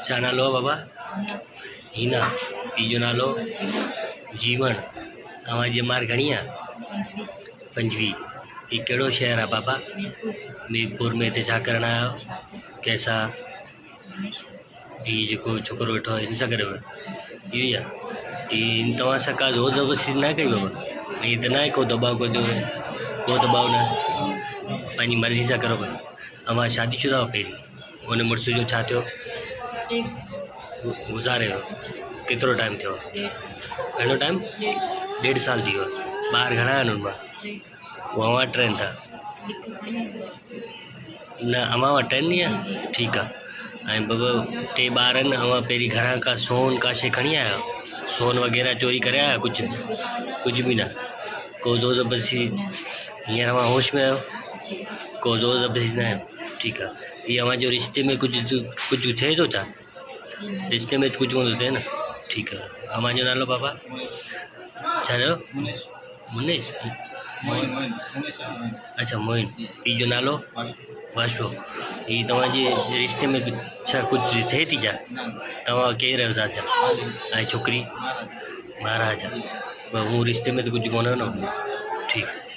छा नालो आहे बाबा? हीना। पीउ जो नालो? जीवन। तव्हांजी उमिरि घणी आहे? 25। हीउ कहिड़ो शहर आहे बाबा? मीरपुर में। हिते छा करण आया आहियो? कंहिंसां? हीउ जेको छोकिरो वेठो आहे हिन सां गॾु? इहो ई आहे। हीउ तव्हां सां का ज़ोर ज़बरदस्ती न कई बाबा? हीअं त न आहे को दबाव कयो? को दबाव न, पंहिंजी मर्ज़ी सां करो पिया। अमां शादीशुदा हो पहिरीं? उन मुड़ुस जो छा थियो? गुज़ारे वियो। केतिरो टाइम थियो? घणो टाइम? 1.5 साल थी वियो। ॿार घणा आहिनि हुन मां? अवां वटि रहनि था? न अमां वटि आहिनि या? ठीकु आहे। ऐं बाबा 2 ॿार आहिनि। अवां पहिरीं घरां का सोन का शइ खणी आया आहियो? सोन वग़ैरह चोरी करे आया? कुझु बि न? को ज़ोर ज़बरदस्ती? हींअर अवां होश में आहियो? को ज़ोर ज़बरदस्ती न आहे? ठीकु आहे। हीअ अव्हांजो रिश्ते में कुझु थिए थो छा? रिश्ते में कुझु कोन थो थिए न? ठीकु आहे। अव्हांजो नालो बाबा? छा चयो? मुनेश। अच्छा मोइन। पीउ जो नालो? वाशो। हीअ तव्हांजे रिश्ते में छा कुझु थिए थी छा? तव्हां केरु आहियो तव्हांजा? ऐं छोकिरी? महाराज। हू रिश्ते में त कुझु कोन हो न? ठीकु।